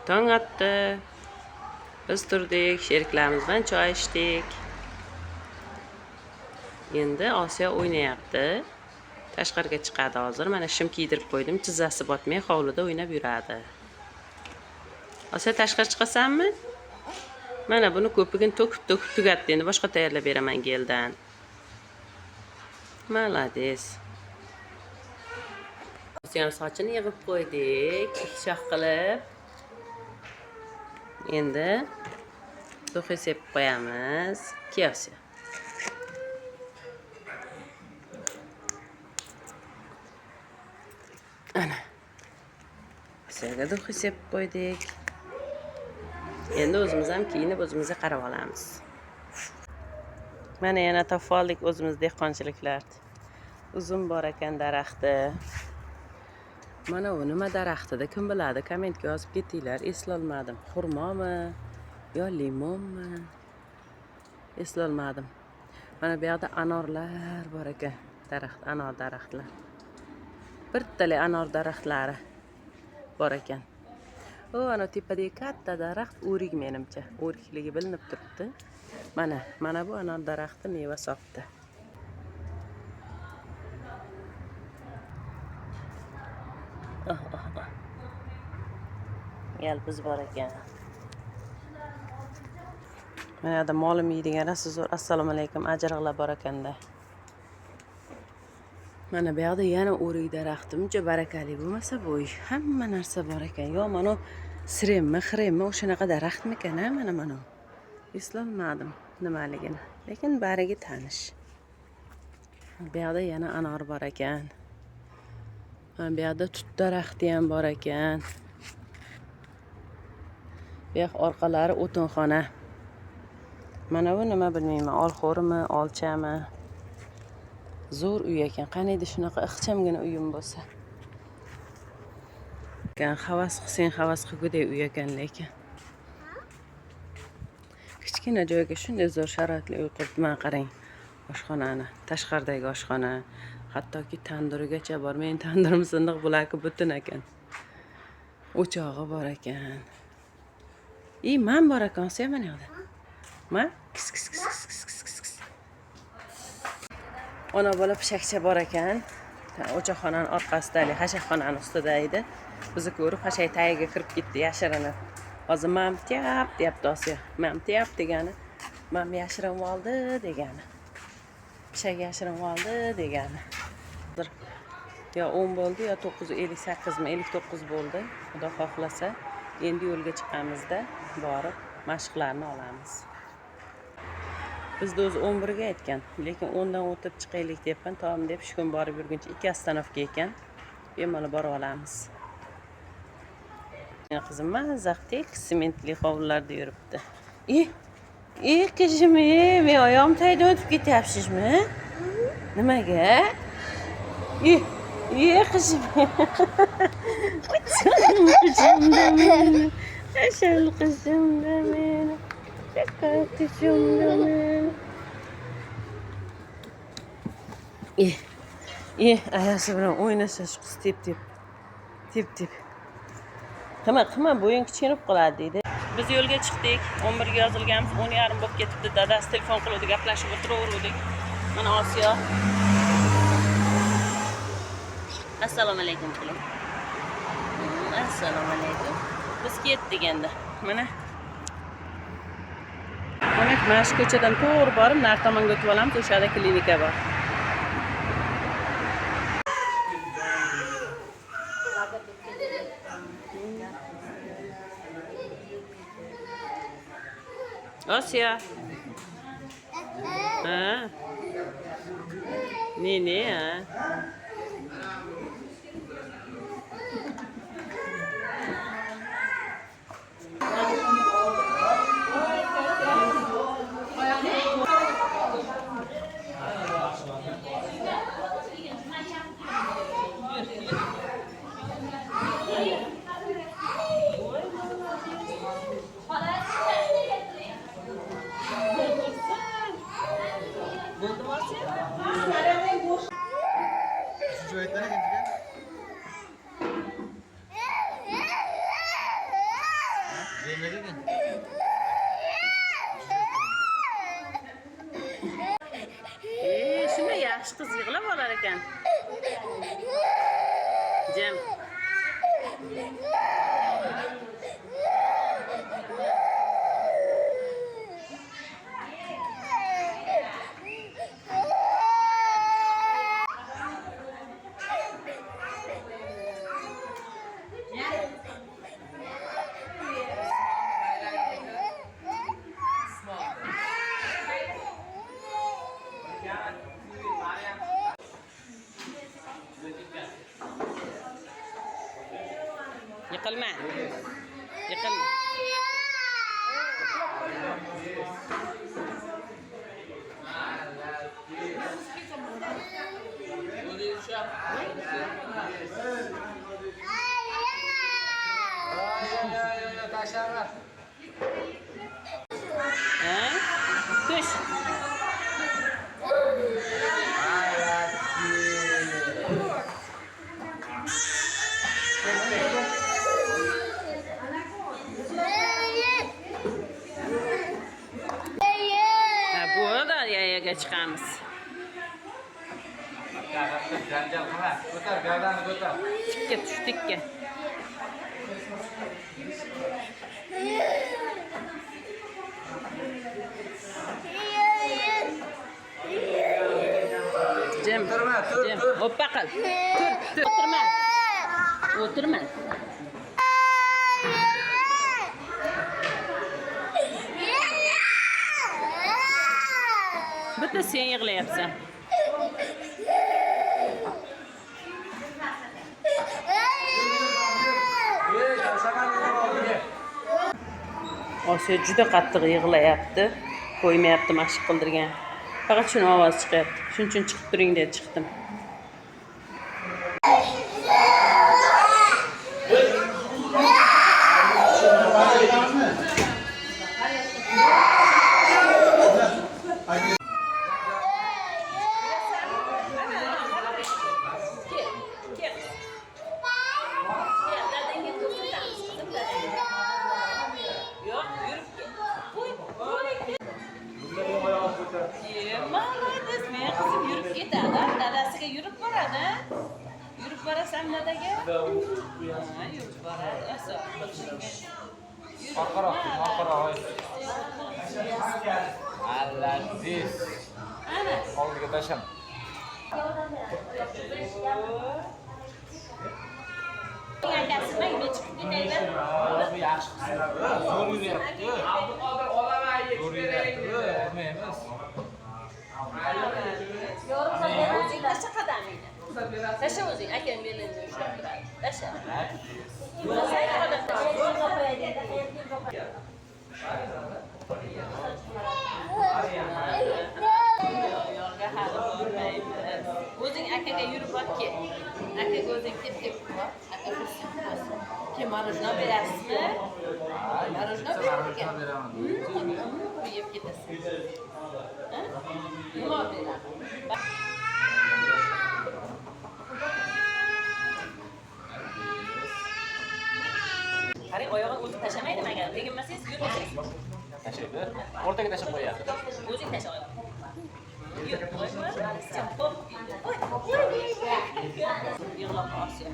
Tong otdi. Biz turdik, sheriklarimiz bilan choy ichdik. Endi Osiyo o'ynayapti. Tashqariga chiqadi hozir. Mana shim kiydirib qo'ydim. Tizzasi botmay hovlida o'ynab yuradi. Osiyo tashqari chiqasanmi? Mana buni ko'pigini to'kib tugatdi. Endi boshqa tayyorlab beraman geldan. Malades. Osiyoning sochini yig'ib qo'ydik, shoh qilib. Endi do'xi sepib qo'yamiz. Osiyo. Ana. Osiyoga do'xi sepib qo'ydik. Endi o'zimiz ham kiyinib o'zimizga qarab olamiz. Mana yana topib oldik o'zimiz dehqonchiliklar. Uzum bor ekan daraxti. Mana bu nima daraxtida kim biladi? Kommentga yozib ketinglar. Eslolmadim. Xurmomi yo limonmi? Eslolmadim. Mana bu yerda anorlar bor ekan. Daraxt, anor daraxtlar. Birtali anor daraxtlari bor ekan. O, ana tepadagi katta daraxt o'rik menimcha. O'rikligi bilinib turibdi. Mana bu anor daraxti meva sopdi. Yalpiz bor ekan. Mana yerda molim yeydiganasi zo'r. Assalomu alaykum, ajriqlar bor ekanda. Mana bu yerda yana o'rik daraxti. Muncha barakali bo'lmasa bo'y. Hamma narsa bor ekan. Yo, mana siremmi, xiremmi, o'shanaqa daraxtmikan, mana. Eslolmadim nimaligini. Lekin bariga tanish. Bu yerda yana anor bor ekan. Mana bu yerda tut daraxti ham bor ekan. Bu yoq orqalari o'tinxona. Mana bu nima bilmayman, olxo'rmi, olchami? Zo'r uy ekan. Qaniydi shunaqa ixchamgina uyim bo'lsa. Havas qilsang havas qilgudek uy ekan lekin. Kichkina joyga shunday zo'r sharoitli uy qurib, mana qarang. Oshxonani, tashqaridagi oshxona, hattoki tandurigacha bor. Men tandurim sindiq bo'laki butun ekan. O'chog'i bor ekan. Man bor ekan, sen mana yoqda. Ma? Ona bola pishakcha bor ekan. O'choqxonaning orqasida, xashakxonaning ustida edi. Bizni ko'rib xashak tagiga kirib ketdi, yashirinib. Hozir mam tiyap deyapti Osiyo. Mam tiyap degani, mam yashirinib oldi degani. Pishak yashirinib oldi degani. Yo 10 bo'ldi, yo 9:58 mi, 59 bo'ldi. Xudo xohlasa, endi yo'lga chiqamizda borib mashqlarni olamiz. Bizda o'zi 11 ga aytgan, lekin 10 dan o'tib chiqaylik debman, tom deb shu kun borib yurguncha 2 ostanovka ekan. Bemalol borib olamiz. Qizim mazaqdek sementli hovlilarda yuribdi. Qizim, men oyog'im taydan o'tib ketyapsizmi? Nimaga? Qizim. Qizimda meni. Ashal qizimda meni. Qizimda meni. Ayasi bilan o'ynasa shu qiz tep. Qima, bo'ying kichkinib qoladi deydi. Biz yo'lga chiqdik. 11 ga yozilganmiz, 10:30 bo'lib ketibdi. Dadasi telefon qildi, gaplashib o'tiraverdik. Mana Osiyo. Assalomu alaykum qiling. Assalomu alaykum. Biz ketdik endi. Mana shu ko'chadan to'g'ri borib, nar tomonga o'tib olamiz. O'sha yerda klinika bor. Osiyo. Ne? yosh qiz yig'lab olar ekan. Jim. Yıkılma. Yıkılma. Düş. Bu da yayaga chiqamiz. Janjal qilma. Ko'tar, gavdani ko'tar. Tikka tush, tikka. Jim, Jim, hoppa qil. Tur, o'tirma. O'tirma. Bitta sen yig'layapsan. Osiyo juda qattiq yig'layapti. Qo'ymayapti mashq qildirgan. Faqat shuni ovoz chiqyapti. Shuning uchun chiqib turing deb chiqdim. Молодец, men qizim yurib ketadi. Dadasiga yurib boradi. Yurib borasan dadaga? Ha, yurib boradi. Orqaroq. Allaziz. Ana. Oldiga tashlam. Akasi mayga chiqib ketaydi. Yaxshi qizim. Zo'r yuryapti. Zo'r yuryapti. Olmaymiz. O'zing tasha qadamingni. Tasha o'zing, akam belini ushlab turadi. Tasha. Yo'lga hali bormaymiz. O'zing akaga yurib bor ket. Akaga o'zing tep bor. Aka kim marojno berasizmi? Marojno beraman. Yeb ketasan. Nima beraman? Qarang, oyog'ini o'zi tashlamaydimi agar teginmasangiz yurmasangiz. Tashlaydi. O'rtaga tashlab qo'yadi. O'zing tashla. Yig'lab Osiyo.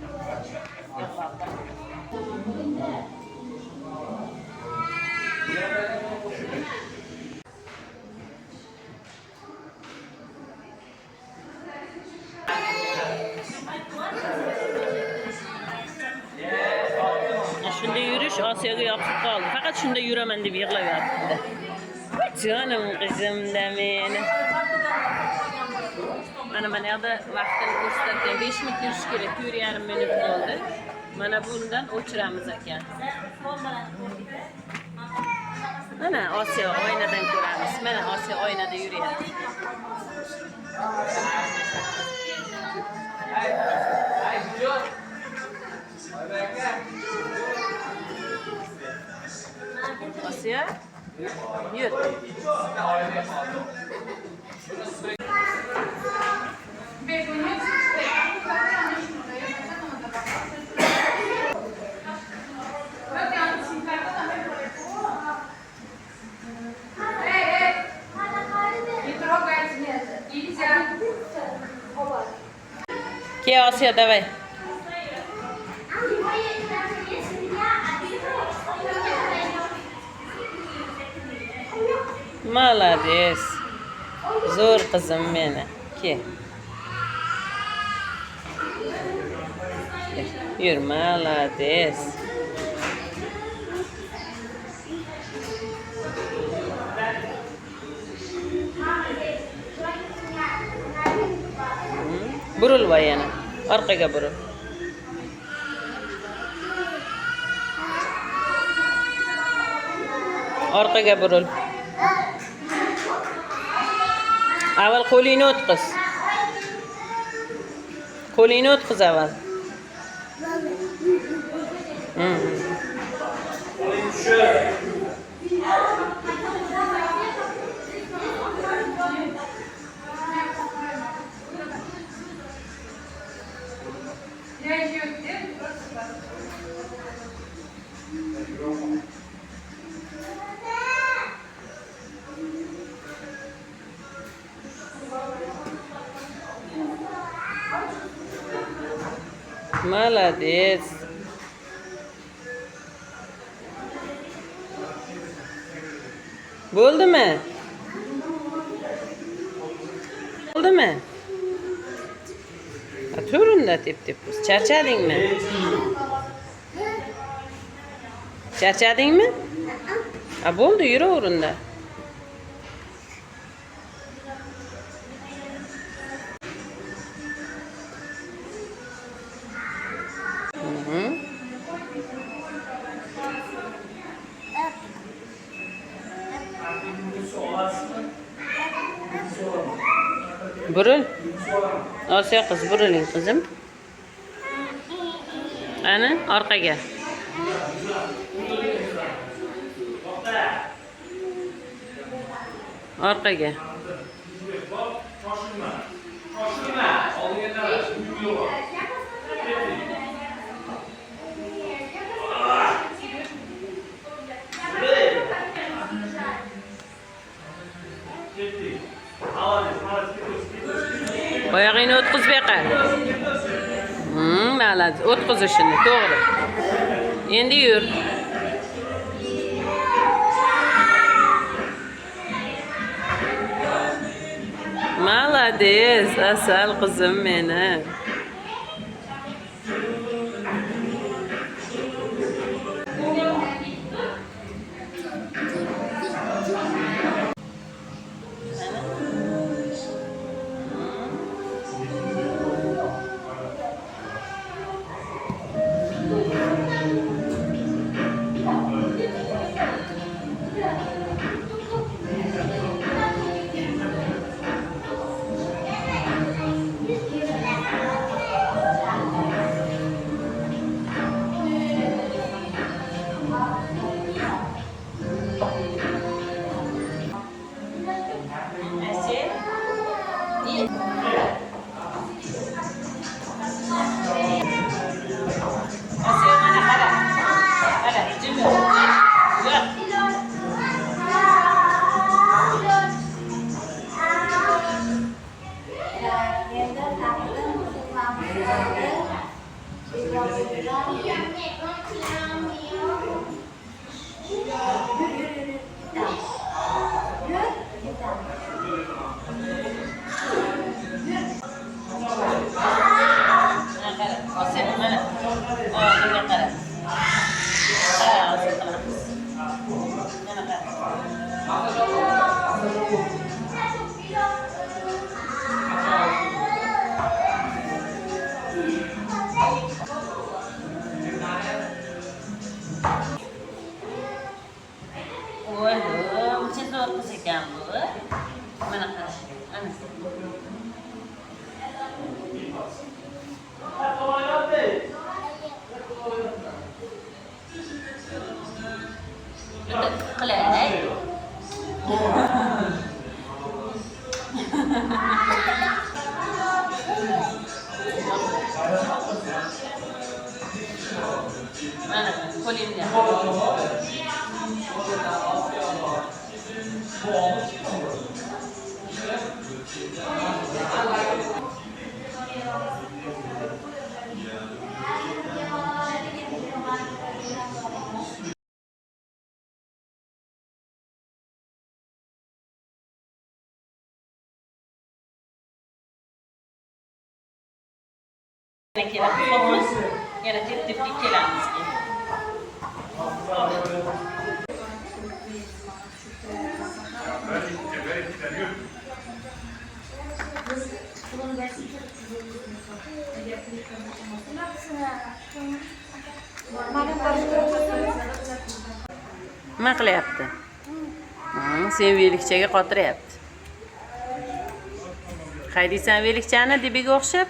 Shunda yurish Osiyoga yoqib qoldi. Faqat shunda yuraman deb yig'layapti. Jonim qizimda meni. Mana yoqda vaqtini ko'rsatgan 5 minut yurish kerak, 4,5 minut bo'ldi. Mana bundan o'chiramiz ekan. Mana Osiyo oynadan ko'ramiz. Mana Osiyo oynada yuryapti. Osiyo, yur. Не трогайте, нельзя. Ke Asya, давай. Молодец. Zo'r qizim meni. Ke. Yur, молодец. Burul va yana. Orqaga burul. Orqaga burul. Avval qo'lingni o'tqiz. Qo'lingni o'tqiz avval. Молодец. Bo'ldimi? Bo'ldimi? Tur unda tep-tep. Charchadingmi? Charchadingmi? Bo'ldi, yuraver unda. Burul. Osiyo qiz, buriling qizim. Ana, orqaga. Orqaga. Oyog'ingni o'tqiz beqa. Malaz, o'tqiz ishini, to'g'ri. Endi yur. Malades, asal qizim meni. Yana tep-teplik kelamiz. Nima qilyapti? Sen velikchaga qotiryapti. Haydaysan velikchani dibiga o'xshab?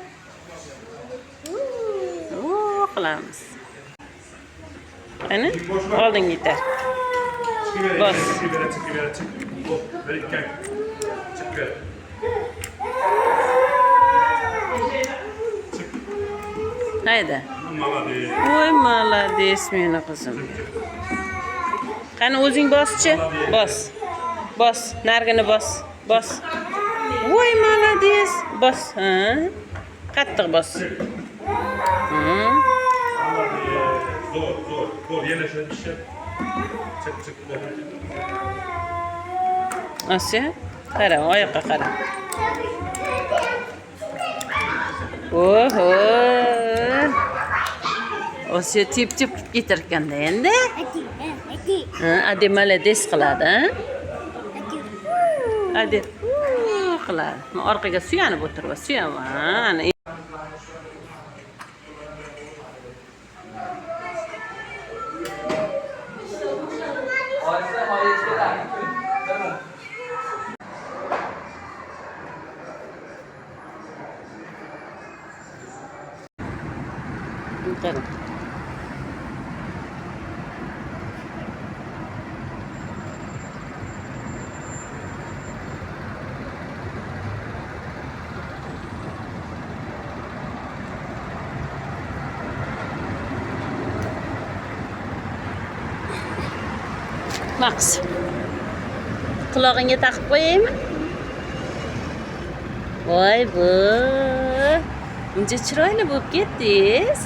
Qilamiz. Qani? Oldinga yetar. Bos. Hayda. Voy, malades meni qizim. Qani o'zing boschi? Bos. Bos, nargini bos. Bos. Voy, malades. Bos, ha? Qattiq bos. Zor. Yana şöyle işe. Çık. Asya, qara, oyoqqa qara. Oho. Asya tip-tip getirganda endi. Adi malades qiladi, ha? Adi qiladi. Men orqaga suyanib o'tirib, suyaman. Qara. Max. Qulog'ingga taqib qo'yaymi? Voy bu. Uncha chiroyli bo'lib ketdingiz.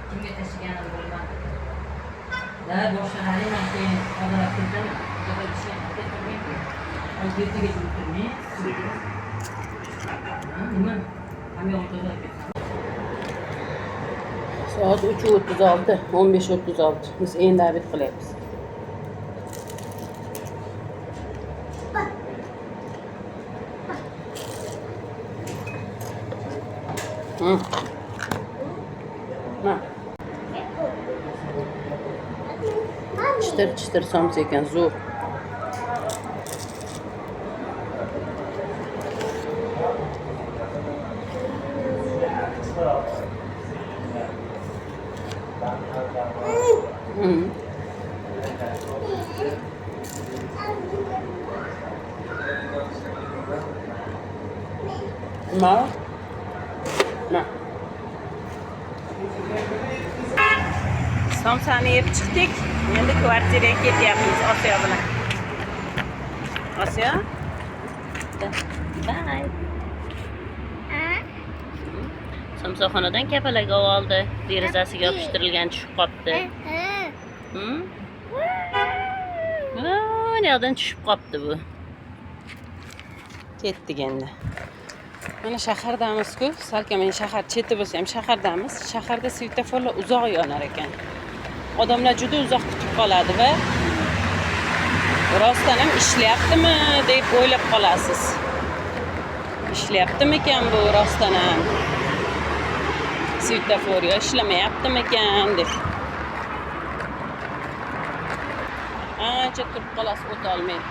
Kimga tashiganim bo'lmadi. Da boshqalari ham keyin olib ketdimi? Soat 3:36, 15:36. Biz endi obed qilyapmiz. Çıtır somsa ekan, zo'r. Ma. Somsani yeb chiqdik. Endi kvartiraga ketyapmiz Osiyo bilan. Osiyo? Bye. Somsaxonadan kapalak oldi. Derazasiga yopishtirilgan tushib qopti. Nereden tushib qopti bu? Ketdik endi. Mana shahardamiz-ku, salkam men shahar cheti bo'lsa ham shahardamiz. Shaharda svetoforlar uzoq yonar ekan. Odamlar juda uzoq kutib qoladi va rostdan ham ishlayaptimi deb o'ylab qolasiz. Ishlayaptimi ekan bu rostdan ham? Svetofor ishlamayaptimi ekan deb. Ancha turib qolasiz, o'ta olmaydi.